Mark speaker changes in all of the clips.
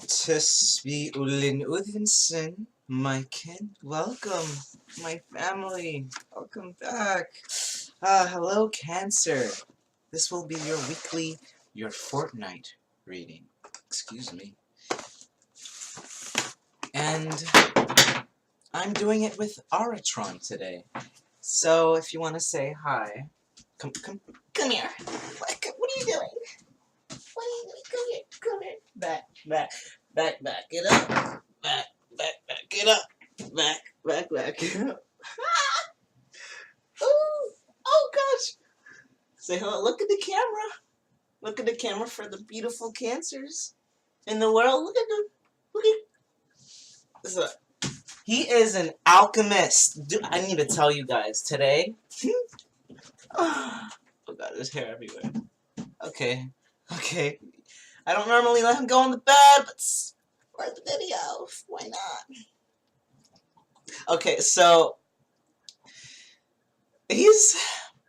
Speaker 1: Tis me, Olin Odinson, my kin. Welcome, my family. Welcome back. Hello, Cancer. This will be your weekly, your fortnight reading. Excuse me. And I'm doing it with Aratron today. So if you want to say hi, come here. What are you doing? What are you doing? Come here. Back. Get up. Back. Get up. Back. Get up. Ooh. Oh gosh. Say hello. Look at the camera. Look at the camera for the beautiful cancers in the world. Look at. So, he is an alchemist. Dude, I need to tell you guys today. Oh god, there's hair everywhere. Okay. I don't normally let him go on the bed, but for the video, why not? Okay, so I'm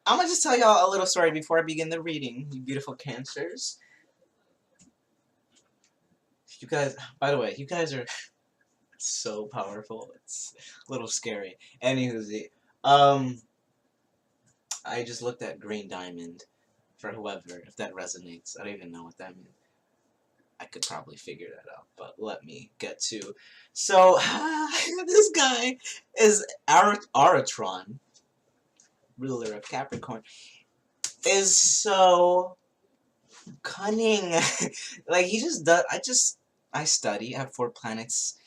Speaker 1: gonna just tell y'all a little story before I begin the reading, you beautiful cancers. You guys, by the way, you guys are so powerful. It's a little scary. Anywho, I just looked at Green Diamond for whoever, if that resonates. I don't even know what that means. I could probably figure that out, but let me get to. So, this guy is Aratron, ruler of Capricorn, is so cunning. Like, he just does. I study. I have 4 planets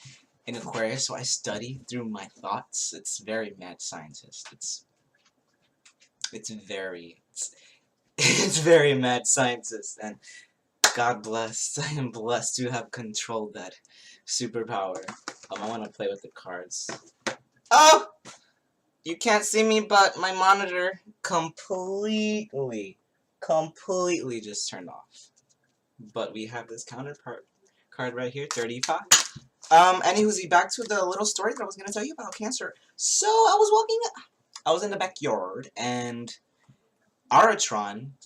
Speaker 1: in Aquarius, so I study through my thoughts. It's very mad scientist. It's very mad scientist, and God bless. I am blessed to have controlled that superpower. I want to play with the cards. Oh! You can't see me, but my monitor completely just turned off. But we have this counterpart card right here, 35. Anywho's back to the little story that I was going to tell you about Cancer. So, I was in the backyard, and Aratron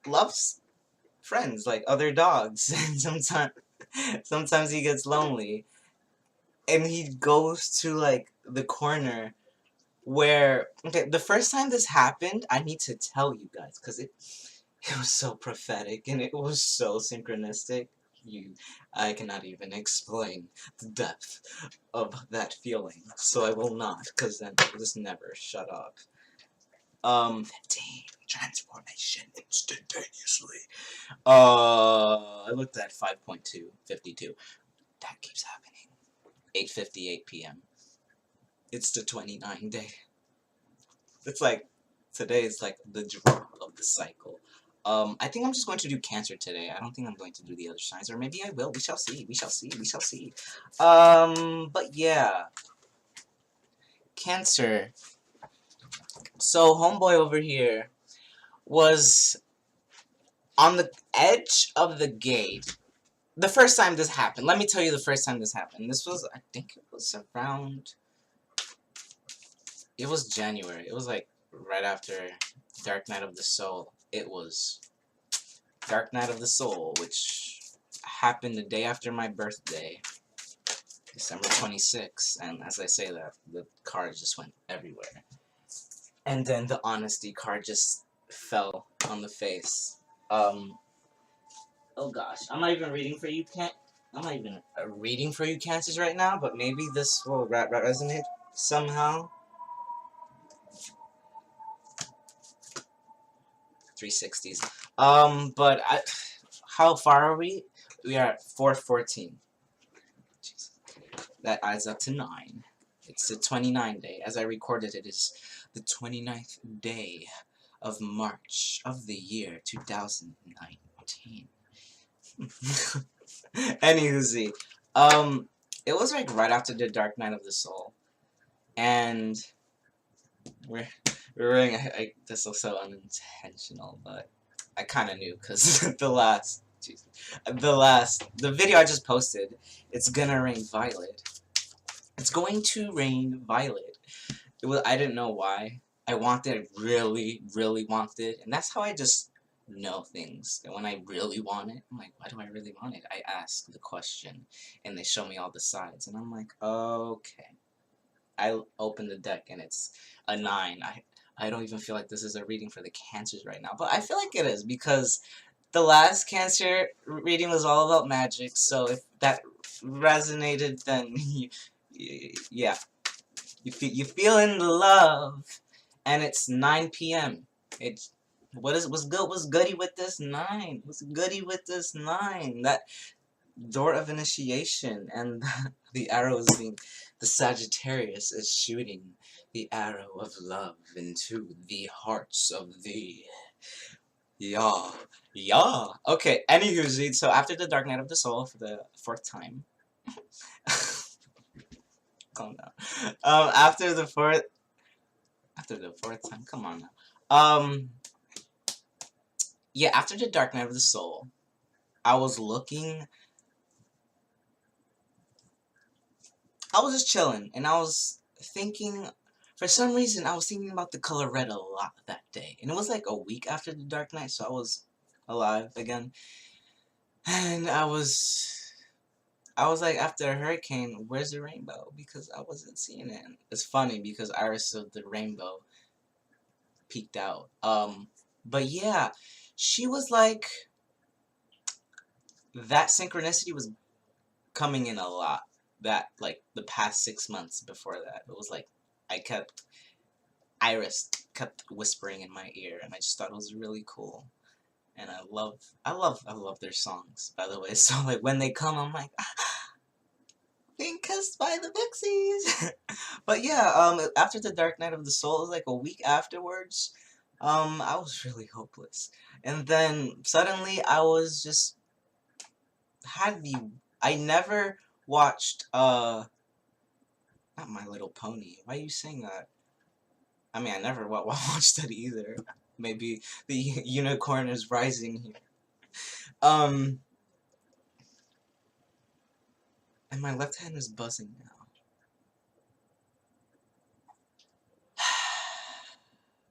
Speaker 1: loves friends, like other dogs, and sometimes he gets lonely, and he goes to, like, the corner where, okay, the first time this happened, I need to tell you guys, because it was so prophetic, and it was so synchronistic. I cannot even explain the depth of that feeling, so I will not, because then I'll just never shut up. 15, transformation instantaneously. I looked at 5.2, 52. That keeps happening. 8:58 p.m. It's the 29 day. It's like, today is like the drop of the cycle. I think I'm just going to do Cancer today. I don't think I'm going to do the other signs, or maybe I will. We shall see. But yeah. Cancer. So, homeboy over here was on the edge of the gate. The first time this happened, let me tell you the first time this happened. This was, I think it was around, it was January. It was like right after Dark Night of the Soul. It was Dark Night of the Soul, which happened the day after my birthday, December 26th. And as I say that, the cards just went everywhere. And then the honesty card just fell on the face. Oh gosh, I'm not even reading for you, I'm not even reading for you, Cancers, right now, but maybe this will resonate somehow. 360s. But how far are we? We are at 414. Jeez. That adds up to 9. It's the 29 day. As I recorded, it is the 29th day of March of the year 2019. Anywho, it was like right after the Dark Night of the Soul, and we're wearing. This looks so unintentional, but I kind of knew because the video I just posted, it's gonna rain violet. It's going to rain violet. I didn't know why. I wanted it, really wanted, and that's how I just know things. And when I really want it, I'm like, why do I really want it? I ask the question, and they show me all the sides, and I'm like, okay. I open the deck, and it's a 9. I don't even feel like this is a reading for the Cancers right now, but I feel like it is, because the last Cancer reading was all about magic, so if that resonated, then yeah, you feel in the love, and it's 9 p.m. It's what's goody with this 9? What's goody with this 9? That door of initiation, and the arrow is being, the Sagittarius is shooting the arrow of love into the hearts of the, yeah, yeah. Okay, anywho, so after the Dark Night of the Soul for the 4th time, calm down. After the fourth time, come on now. Yeah, after the Dark Night of the Soul, I was just chilling, and I was thinking, for some reason, I was thinking about the color red a lot that day. And it was like a week after the Dark Knight, so I was alive again. And I was like, after a hurricane, where's the rainbow? Because I wasn't seeing it. And it's funny, because Iris of the Rainbow peeked out. But yeah, she was like, that synchronicity was coming in a lot. That, like, the past 6 months before that, it was like, Iris kept whispering in my ear, and I just thought it was really cool. And I love their songs, by the way. So, like, when they come, I'm like, being kissed by the Pixies. But yeah, after the Dark Night of the Soul, it was like a week afterwards. I was really hopeless, and then suddenly I was just I never watched not My Little Pony. Why are you saying that? I mean, I never watched that either. Maybe the unicorn is rising here. And my left hand is buzzing now.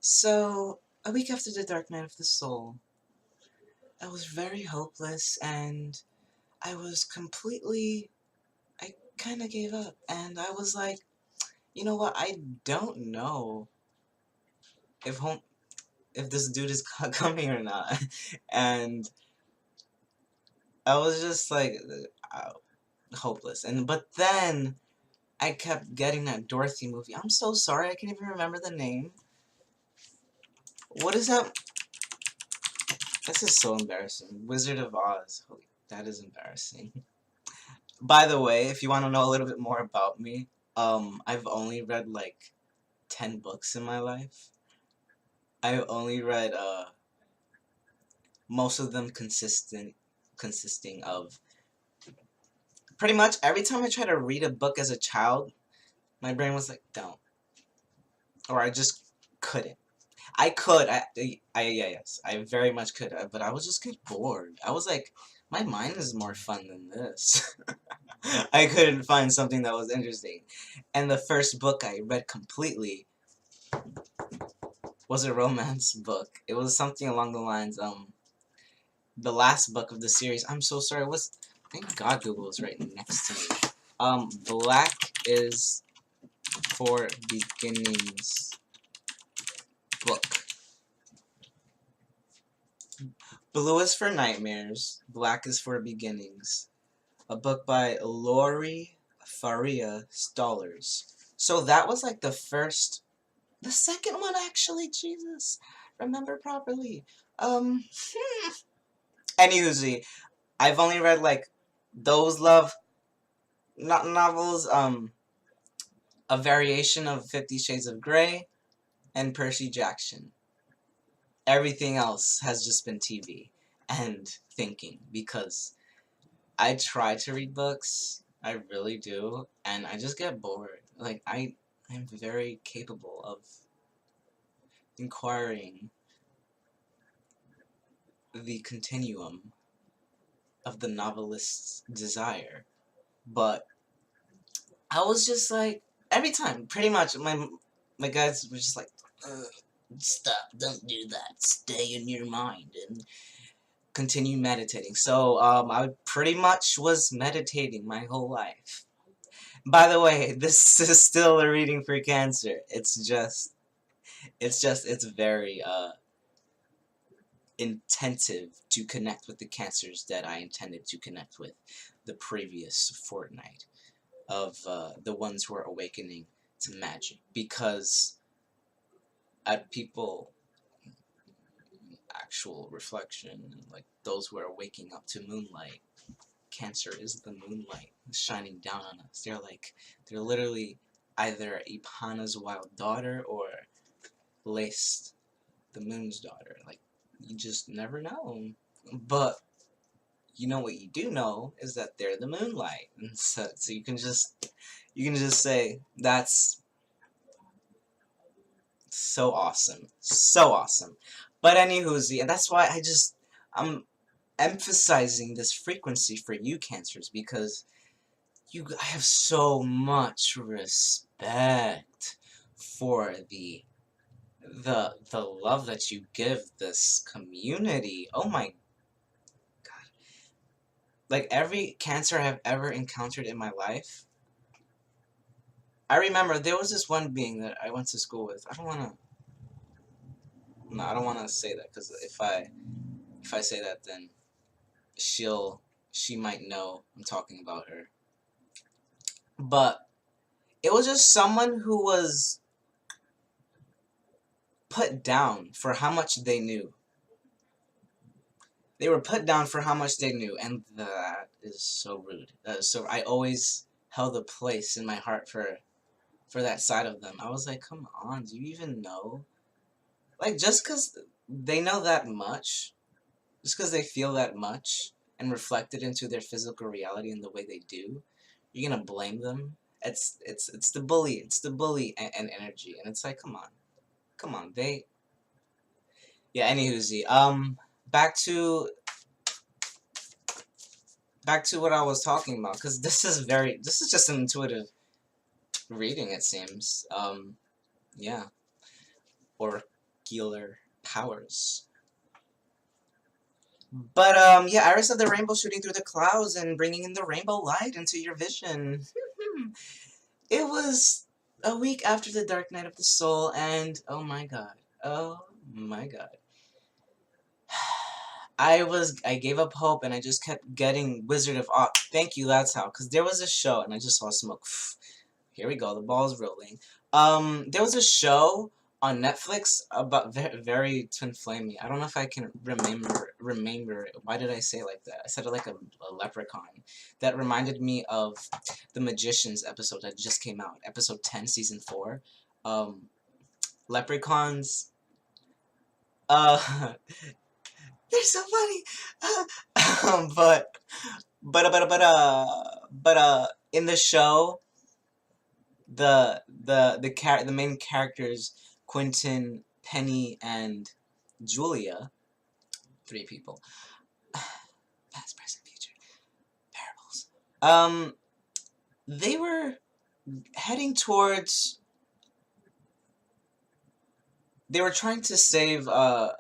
Speaker 1: So, a week after the Dark Night of the Soul, I was very hopeless, and I kind of gave up, and I was like, you know what, I don't know if this dude is coming or not, and I was just like, hopeless, but then I kept getting that Dorothy movie. I'm so sorry, I can't even remember the name. What is that? This is so embarrassing. Wizard of Oz. Holy, that is embarrassing. By the way, if you want to know a little bit more about me, I've only read like 10 books in my life. I've only read most of them consisting of, pretty much every time I tried to read a book as a child, my brain was like, don't, or I just couldn't. Yes, I very much could, but I would just get bored. I was like, my mind is more fun than this. I couldn't find something that was interesting. And the first book I read completely was a romance book. It was something along the lines, the last book of the series. I'm so sorry, thank God Google is right next to me. Black is for Beginnings book. Blue is for Nightmares, Black is for Beginnings. A book by Lori Faria Stollers. So that was like the second one actually, Jesus. Remember properly. Anywho, I've only read like those love novels, a variation of 50 Shades of Grey, and Percy Jackson. Everything else has just been TV and thinking, because I try to read books, I really do, and I just get bored. Like, I'm very capable of inquiring the continuum of the novelist's desire, but I was just like, every time, pretty much, my guys were just like, ugh. Stop, don't do that. Stay in your mind and continue meditating. So, I pretty much was meditating my whole life. By the way, this is still a reading for Cancer. It's very, intensive to connect with the Cancers that I intended to connect with the previous fortnight of, the ones who are awakening to magic. Because, people actual reflection, like those who are waking up to moonlight. Cancer is the moonlight shining down on us. They're literally either Ipana's wild daughter or Laced, the moon's daughter. Like, you just never know. But you know what you do know is that they're the moonlight, and so you can just say that's so awesome, so awesome. But anywho, and that's why I'm emphasizing this frequency for you Cancers, because I have so much respect for the love that you give this community. Oh my god. Like, every Cancer I've ever encountered in my life, I remember there was this one being that I went to school with. I don't wanna say that, because if I say that, then she might know I'm talking about her. But it was just someone who was put down for how much they knew. They were put down for how much they knew, and that is so rude. So I always held a place in my heart for that side of them. I was like, come on, do you even know? Like, just because they know that much, just because they feel that much and reflect it into their physical reality in the way they do, you're gonna blame them? It's the bully. It's the bully and energy, and it's like, come on, yeah. Anywho, back to what I was talking about, because this is just an intuitive reading, it seems. Yeah, oracular powers. But, yeah, Iris of the Rainbow shooting through the clouds and bringing in the rainbow light into your vision. It was a week after the Dark Night of the Soul, and oh my god. Oh my god. I gave up hope, and I just kept getting Wizard of Oz. Thank you, that's how. Because there was a show, and I just saw smoke. Here we go, the ball's rolling. There was a show on Netflix about very twin flamey. I don't know if I can remember. Why did I say it like that? I said it like a leprechaun. That reminded me of the Magicians episode that just came out, episode 10, season 4. Leprechauns. Uh, they're so funny. But in the show, the main characters, Quentin, Penny, and Julia, 3 people, past, present, future, parables. They were heading towards. They were trying to save a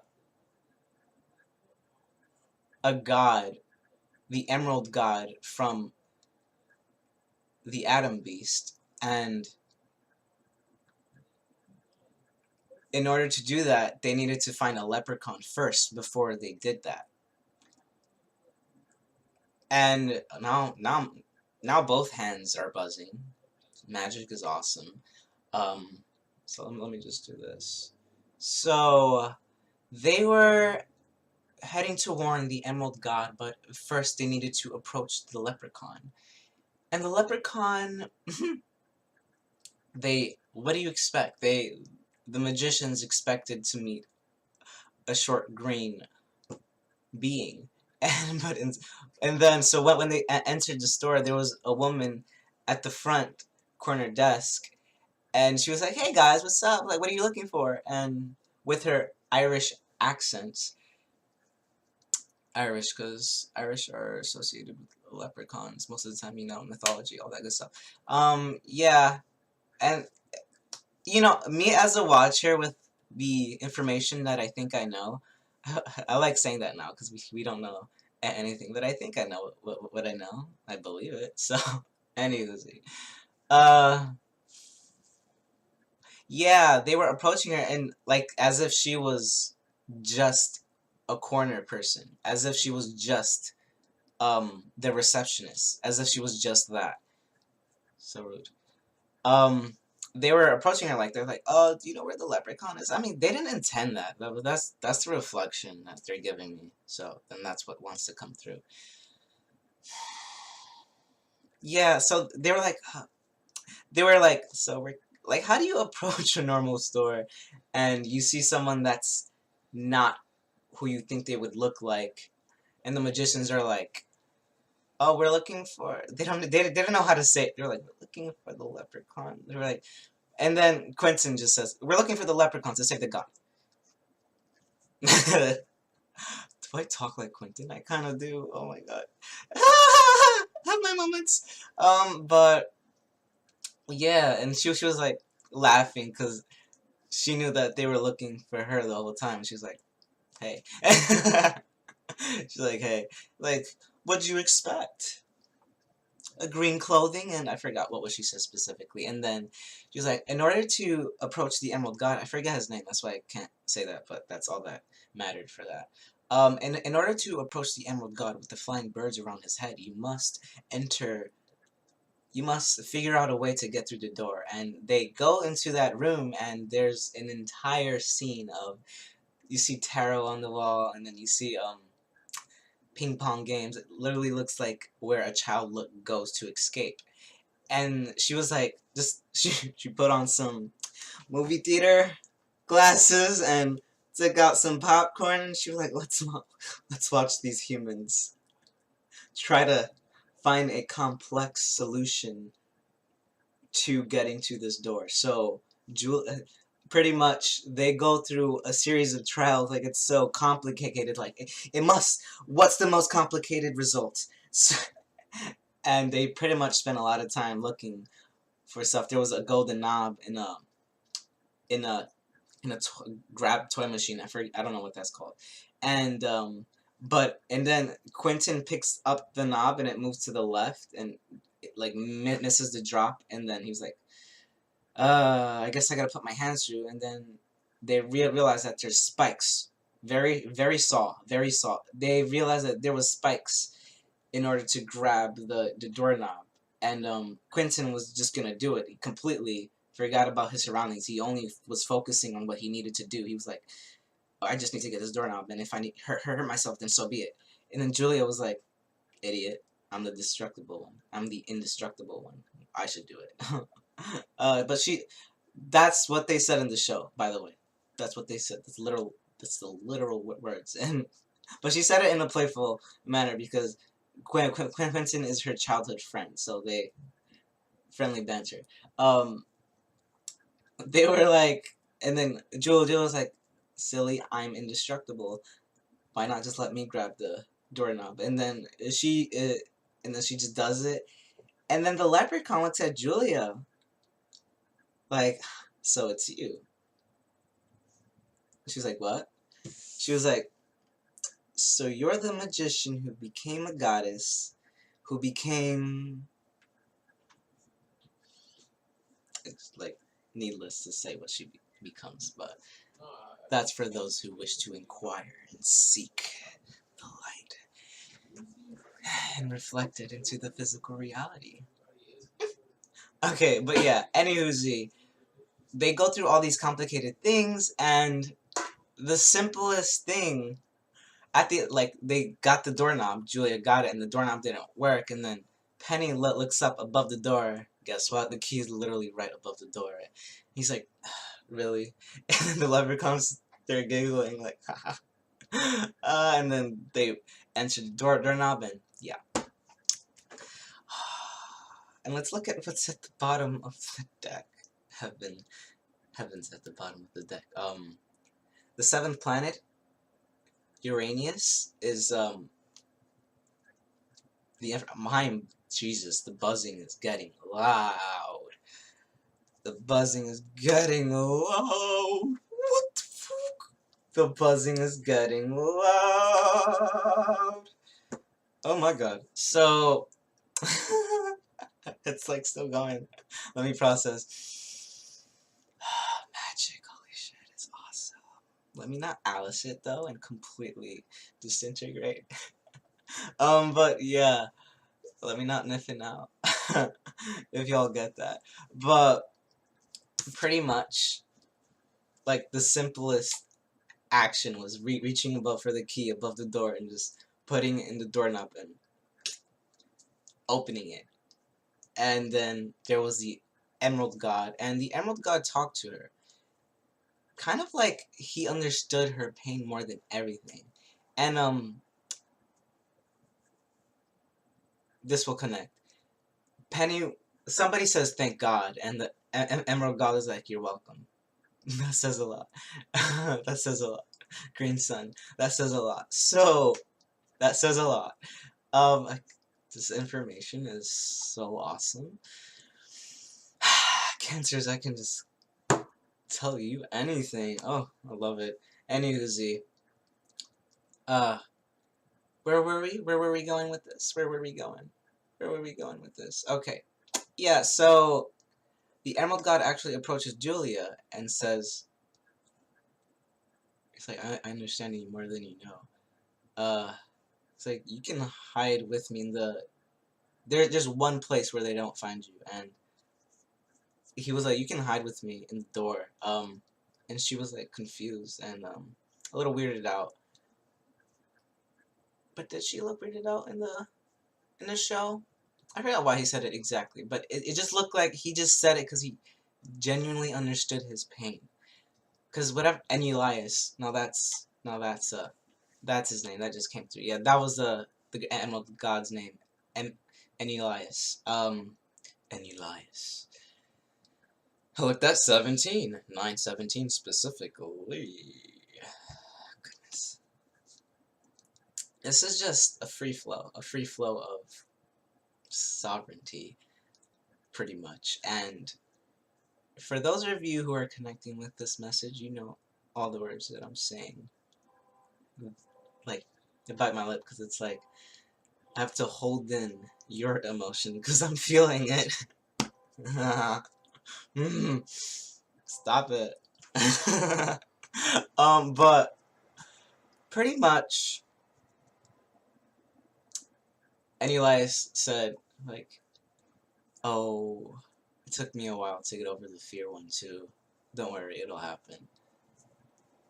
Speaker 1: god, the Emerald God, from the Atom Beast, and in order to do that, they needed to find a leprechaun first before they did that. And now both hands are buzzing. Magic is awesome. So let me just do this. So they were heading to warn the Emerald God, but first they needed to approach the leprechaun. And the leprechaun, what do you expect? The magicians expected to meet a short green being. And then so when they entered the store, there was a woman at the front corner desk, and she was like, "Hey guys, what's up? Like, what are you looking for?" And with her Irish accent, Irish, because Irish are associated with leprechauns most of the time, mythology, all that good stuff. Yeah, and me as a watcher with the information that I think I know. I like saying that now because we don't know anything, but I think I know what I know. I believe it. So, anyways, uh, yeah, they were approaching her and like as if she was just a corner person, as if she was just the receptionist, as if she was just that. So rude. Um, they were approaching her like they're like, "Oh, do you know where the leprechaun is?" I mean, they didn't intend that. That's the reflection that they're giving me. So then that's what wants to come through. Yeah. So they were like, so we're like, how do you approach a normal store, and you see someone that's not who you think they would look like, and the magicians are like, "Oh, we're looking for." They didn't know how to say it. They're like, "We're looking for the leprechaun." They were like. And then Quentin just says, "We're looking for the leprechaun to save the god." Do I talk like Quentin? I kind of do. Oh my god. Have my moments. But yeah, and she was like laughing because she knew that they were looking for her the whole time. She was like, "Hey." She's like, "Hey, like, what'd you expect? A green clothing?" And I forgot what she said specifically. And then she was like, "In order to approach the Emerald God," I forget his name, that's why I can't say that, but that's all that mattered for that. In order to approach the Emerald God with the flying birds around his head, you must figure out a way to get through the door. And they go into that room, and there's an entire scene of, you see tarot on the wall, and then you see, ping pong games. It literally looks like where a child goes to escape. And she was like, just she put on some movie theater glasses and took out some popcorn, and she was like, let's watch these humans try to find a complex solution to getting to this door. So pretty much they go through a series of trials, like it's so complicated, like it must, what's the most complicated result? So, and they pretty much spent a lot of time looking for stuff. There was a golden knob in a grab toy machine. I don't know what that's called. And and then Quentin picks up the knob and it moves to the left and it like misses the drop, and then he was like, I guess I gotta put my hands through. And then they realize that there's spikes. Very very saw. They realized that there was spikes in order to grab the doorknob. And Quentin was just gonna do it. He completely forgot about his surroundings. He only was focusing on what he needed to do. He was like, oh, I just need to get this doorknob, and if I need hurt myself, then so be it. And then Julia was like, idiot, I'm the destructible one. I'm the indestructible one. I should do it. But that's what they said in the show, by the way. That's what they said. That's the literal words. And but she said it in a playful manner because Quentin is her childhood friend, so they friendly banter. They were like, and then Julia was like, "Silly, I'm indestructible. Why not just let me grab the doorknob?" And then she just does it. And then the leprechaun looks at Julia, like, "So it's you." She was like, "What?" She was like, "So you're the magician who became a goddess, who became..." It's like needless to say what she becomes, but that's for those who wish to inquire and seek the light and reflect it into the physical reality. Okay, but yeah, anywho, they go through all these complicated things, and the simplest thing at the they got the doorknob. Julia got it, and the doorknob didn't work. And then Penny looks up above the door. Guess what? The key is literally right above the door. He's like, really? And then the leprechauns, they're giggling like, haha. And then they enter the doorknob, and yeah. And let's look at what's at the bottom of the deck. Heavens at the bottom of the deck. The seventh planet, Uranus, is Jesus, the buzzing is getting loud. The buzzing is getting loud. What? The buzzing is getting loud. Oh my god. So it's like still going. Let me process. Magic, holy shit, it's awesome. Let me not Alice it though and completely disintegrate. But yeah, let me not niff it out. If y'all get that. But pretty much, like, the simplest action was reaching above for the key above the door and just putting it in the doorknob and opening it. And then there was the Emerald God, and the Emerald God talked to her. Kind of like he understood her pain more than everything. And, this will connect. Penny, somebody says thank God, and the Emerald God is like, you're welcome. That says a lot. That says a lot. Green Sun. That says a lot. So, that says a lot. This information is so awesome. Cancers, I can just tell you anything. Oh, I love it. Anywho, where were we? Where were we going with this? Where were we going? Where were we going with this? Okay. Yeah, so the Emerald God actually approaches Julia and says, it's like, I understand you more than you know. It's like, you can hide with me in the... There's just one place where they don't find you, and he was like, you can hide with me in the door. And she was like confused and a little weirded out. But did she look weirded out in the show? I forgot why he said it exactly, but it just looked like he just said it because he genuinely understood his pain. Because whatever, and Elias, that's his name. That just came through. Yeah, that was the Emerald God's name, and Elias. And Elias. Look, that's 17. 917 specifically. Goodness. This is just a free flow of sovereignty, pretty much. And for those of you who are connecting with this message, you know all the words that I'm saying. Like, I bite my lip because it's like, I have to hold in your emotion because I'm feeling it. Stop it. But pretty much, Elias said, like, oh, it took me a while to get over the fear one too. Don't worry, it'll happen.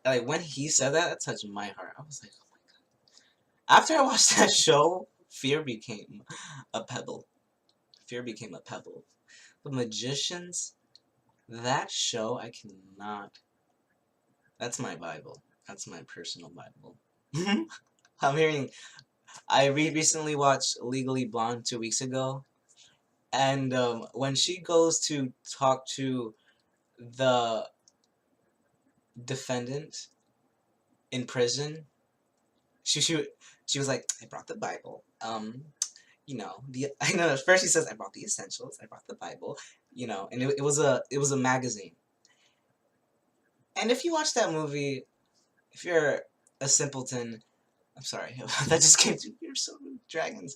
Speaker 1: Like, when he said that, that touched my heart. I was like, oh my god. After I watched that show, fear became a pebble. Fear became a pebble. The Magicians, that show, I cannot... That's my Bible. That's my personal Bible. I recently watched Legally Blonde 2 weeks ago, and when she goes to talk to the defendant in prison, she was like, I brought the Bible. You know, I know at first she says, I brought the essentials, I brought the Bible, you know, and it was a magazine. And if you watch that movie, if you're a simpleton, I'm sorry, that just came to you're so rude, dragons.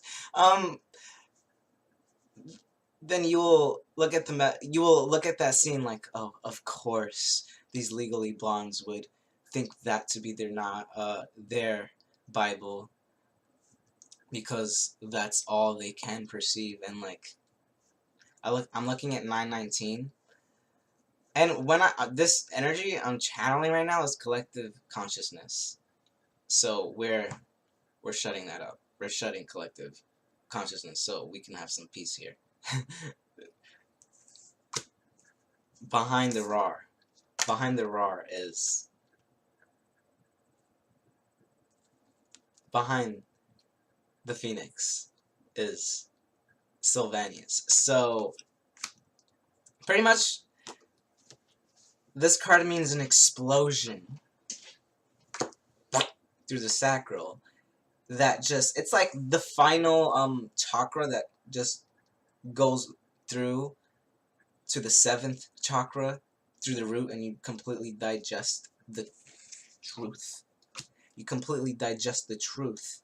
Speaker 1: Then you will look at that scene like, oh, of course, these Legally Blondes would think that to be their Bible, because that's all they can perceive. And like, I'm looking at 919, and when this energy I'm channeling right now is collective consciousness. So we're shutting that up. We're shutting collective consciousness so we can have some peace here. Behind the roar is... Behind the Phoenix is Sylvanus. So, pretty much, this card means an explosion through the sacral that just... It's like the final chakra that just goes through to the 7th chakra through the root, and you completely digest truth. You completely digest the truth.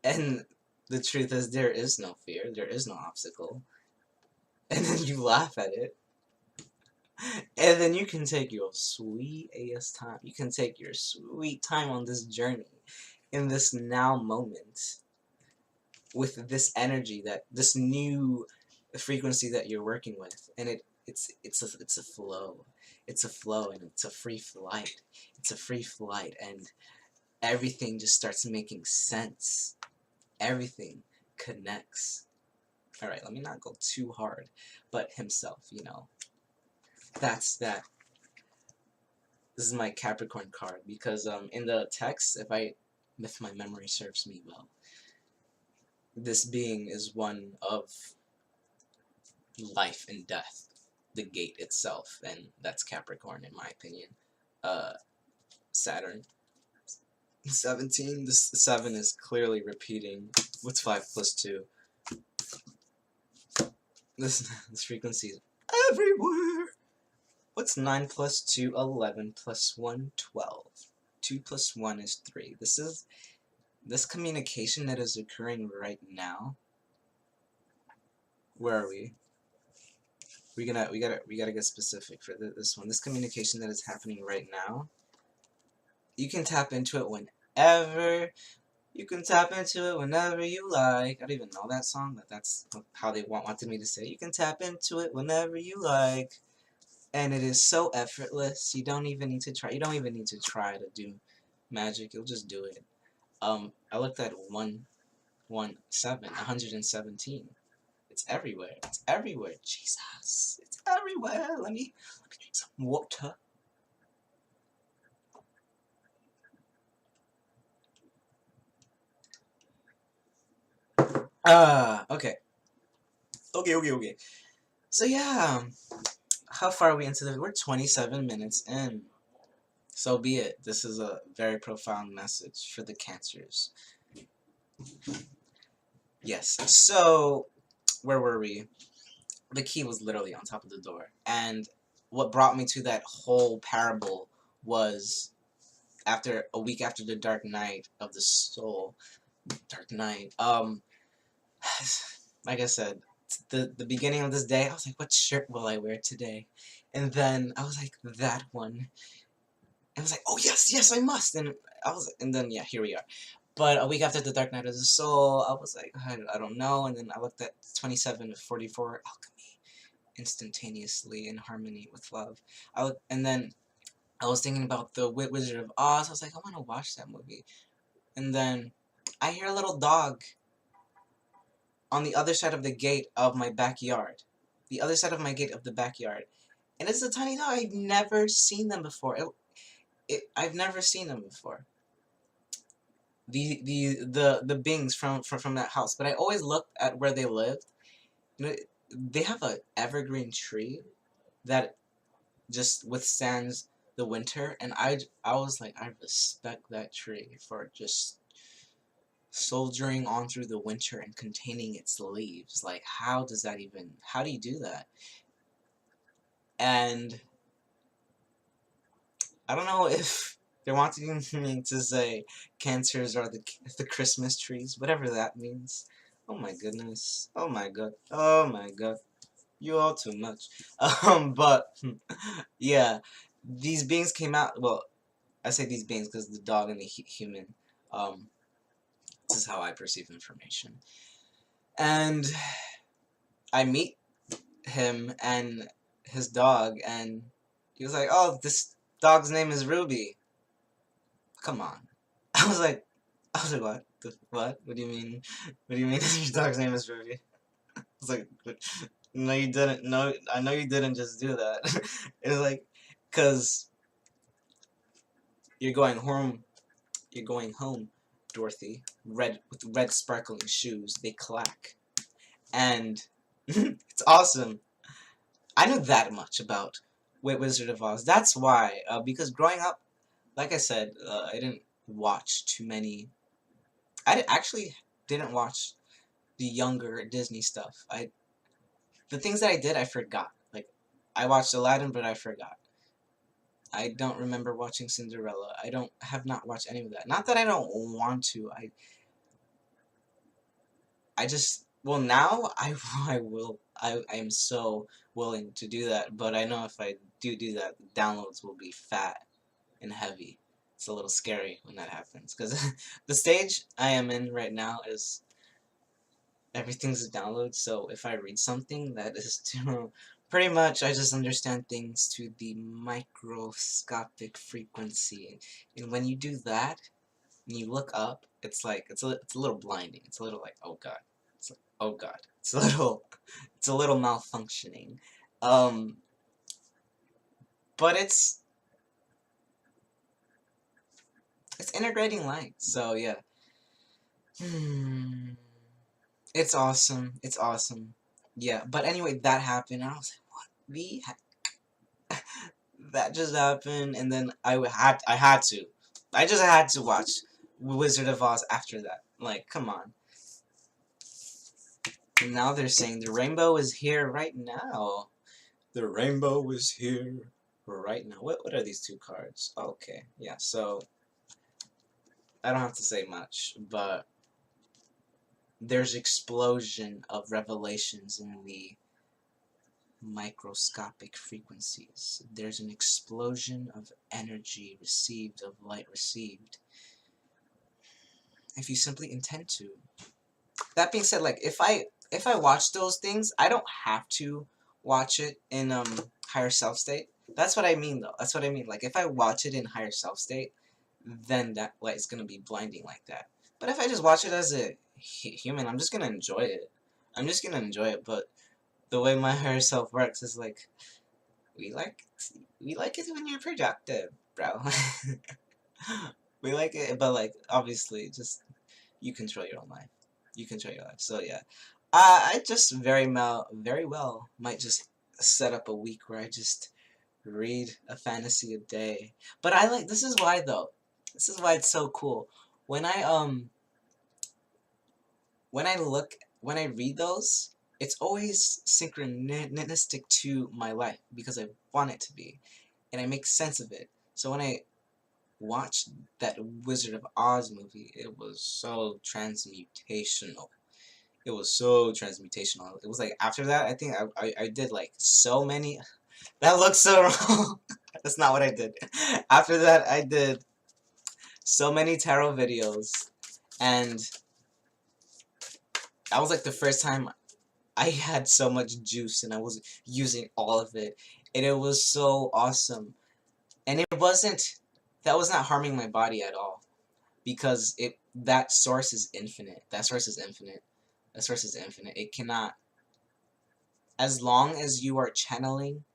Speaker 1: And the truth is there is no fear, there is no obstacle. And then you laugh at it. And then you can take your sweet ass time. You can take your sweet time on this journey, in this now moment, with this energy, that this new frequency that you're working with, and it's a flow. It's a flow, and it's a free flight. It's a free flight, and everything just starts making sense. Everything connects. All right, let me not go too hard, but himself, you know. That's that. This is my Capricorn card because in the text, if my memory serves me well, this being is one of life and death, the gate itself, and that's Capricorn in my opinion. Saturn. 17. This 7 is clearly repeating. What's 5 plus 2? This frequency is everywhere. What's 9 plus 2? 11 plus 1? 12. 2 plus 1 is 3. This communication that is occurring right now. Where are we? We gotta get specific for this one. This communication that is happening right now. You can tap into it whenever. You can tap into it whenever you like. I don't even know that song, but that's how they wanted me to say. You can tap into it whenever you like. And it is so effortless. You don't even need to try. You don't even need to try to do magic. You'll just do it. I looked at 117. It's everywhere. It's everywhere. Jesus. It's everywhere. Let me drink some water. Okay. Okay. So yeah, how far are we into the? We're 27 minutes in. So be it. This is a very profound message for the Cancers. Yes. So, where were we? The key was literally on top of the door, and what brought me to that whole parable was after a week after the Dark Night of the Soul. Dark Night. Like I said, the beginning of this day, I was like, what shirt will I wear today? And then I was like, that one. I was like, oh yes, I must. And then yeah, here we are. But a week after the Dark Night of the Soul, I was like, I don't know. And then I looked at 27 to 44, alchemy, instantaneously in harmony with love. And then I was thinking about the Wizard of Oz. I was like, I want to watch that movie. And then I hear a little dog on the other side of the gate of my backyard. The other side of my gate of the backyard. And it's a tiny dog. I've never seen them before. I've never seen them before. The beings from that house. But I always looked at where they lived. You know, they have an evergreen tree that just withstands the winter, and I was like, I respect that tree for just soldiering on through the winter and containing its leaves. Like, how do you do that? And I don't know if they're wanting me to say Cancers are the Christmas trees, whatever that means. Oh my goodness. Oh my god. Oh my god. You all too much. But yeah, these beings came out. Well, I say these beings because the dog and the human. This is how I perceive information. And I meet him and his dog, and he was like, "Oh, this dog's name is Ruby." Come on. I was like, what? What? What do you mean? What do you mean your dog's name is Ruby? I was like, no, you didn't. No, I know you didn't just do that. It was like, cause you're going home. You're going home, Dorothy. With red sparkling shoes. They clack, and it's awesome. I knew that much about Wizard of Oz. That's why, because growing up, like I said, I didn't watch too many. Actually didn't watch the younger Disney stuff. The things that I did, I forgot. Like, I watched Aladdin, but I forgot. I don't remember watching Cinderella. I have not watched any of that. Not that I don't want to. I just, well, now I will. I am so willing to do that, but I know if I do that, the downloads will be fat and heavy. It's a little scary when that happens, because the stage I am in right now is everything's a download, so if I read something that is too, pretty much I just understand things to the microscopic frequency, and when you do that, and you look up, it's like, it's a little blinding, it's a little like, oh god, it's like, oh god, it's a little malfunctioning, um, but it's integrating light, so yeah. Hmm. It's awesome. It's awesome. Yeah, but anyway, that happened, and I was like, what? That just happened, and then I just had to watch Wizard of Oz after that. Like, come on. And now they're saying the rainbow is here right now. The rainbow is here right now. What are these two cards? Okay, yeah, so I don't have to say much, but there's explosion of revelations in the microscopic frequencies. There's an explosion of energy received, of light received, if you simply intend to. That being said, like, if I watch those things, I don't have to watch it in higher self state. That's what I mean, though. That's what I mean. Like, if I watch it in higher self state, then that light is gonna be blinding like that. But if I just watch it as a human, I'm just gonna enjoy it. I'm just gonna enjoy it. But the way my higher self works is like, we like we like it when you're productive, bro. We like it, but like, obviously, just you control your own life. You control your life. So yeah, I just very well might just set up a week where I just read a fantasy a day. But I like, this is why though. This is why it's so cool. When I when I read those, it's always synchronistic to my life because I want it to be, and I make sense of it. So when I watched that Wizard of Oz movie, it was so transmutational. It was so transmutational. It was like, after that, I think I did like so many. That looks so wrong. That's not what I did. After that, I did so many tarot videos, and that was like the first time I had so much juice, and I was using all of it, and it was so awesome. And it wasn't, that was not harming my body at all, because that source is infinite. That source is infinite. That source is infinite. It cannot, as long as you are channeling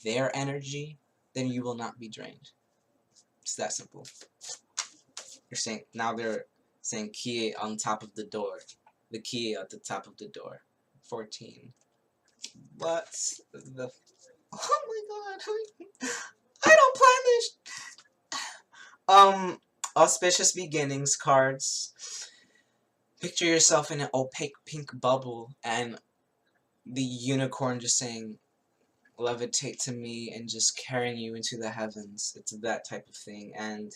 Speaker 1: their energy, then you will not be drained. It's that simple. You're saying, now they're saying key on top of the door. The key at the top of the door. 14. What the? Oh my god! I don't plan this. Auspicious beginnings cards. Picture yourself in an opaque pink bubble, and the unicorn just saying, levitate to me, and just carrying you into the heavens. It's that type of thing. And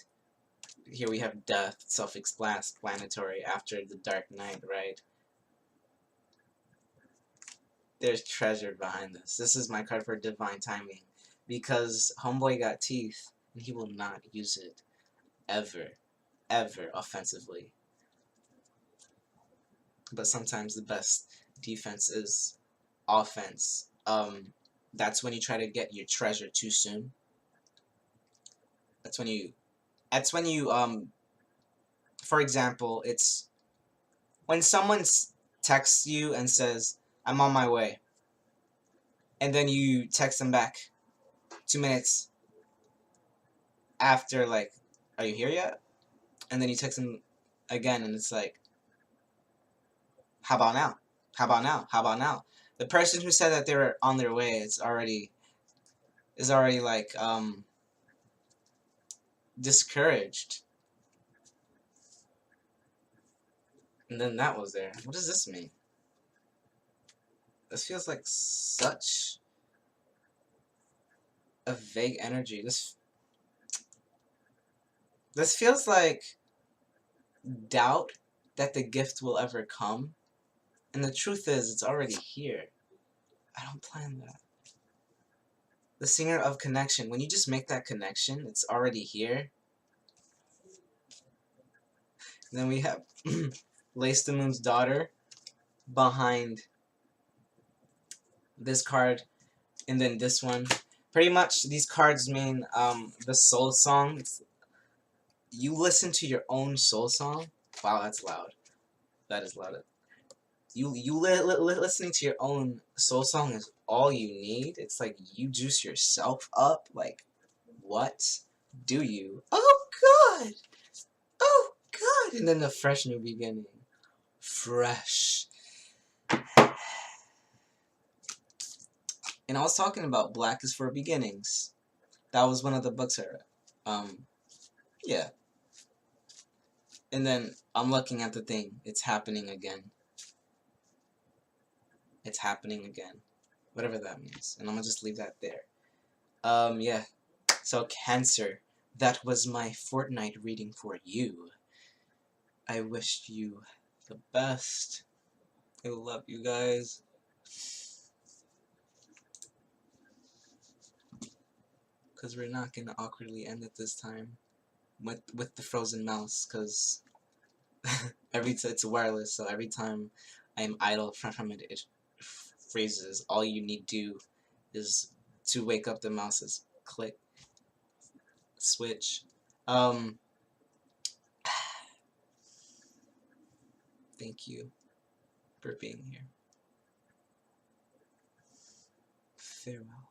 Speaker 1: here we have death, self-explanatory, after the dark night, right? There's treasure behind this. This is my card for divine timing, because homeboy got teeth, and he will not use it ever, ever offensively. But sometimes the best defense is offense. That's when you try to get your treasure too soon. That's when you, for example, it's when someone texts you and says, I'm on my way, and then you text them back 2 minutes after, like, are you here yet? And then you text them again, and it's like, how about now? How about now? How about now? The person who said that they were on their way is already like, discouraged. And then that was there. What does this mean? This feels like such a vague energy. This feels like doubt that the gift will ever come. And the truth is, it's already here. I don't plan that. The singer of connection. When you just make that connection, it's already here. And then we have Lace the Moon's daughter behind this card. And then this one. Pretty much, these cards mean the soul song. You listen to your own soul song. Wow, that's loud. That is loud. Listening to your own soul song is all you need. It's like you juice yourself up. Like, what do you? Oh God! Oh God! And then the fresh new beginning. Fresh. And I was talking about Black is for Beginnings. That was one of the books I read. Yeah. And then I'm looking at the thing. It's happening again. It's happening again. Whatever that means. And I'm gonna just leave that there. Yeah. So, Cancer, that was my fortnight reading for you. I wish you the best. I love you guys. Because we're not gonna awkwardly end it this time with the frozen mouse, because it's wireless, so every time I'm idle from it, it freezes. All you need to do is to wake up the mouse's click, switch. Thank you for being here. Farewell.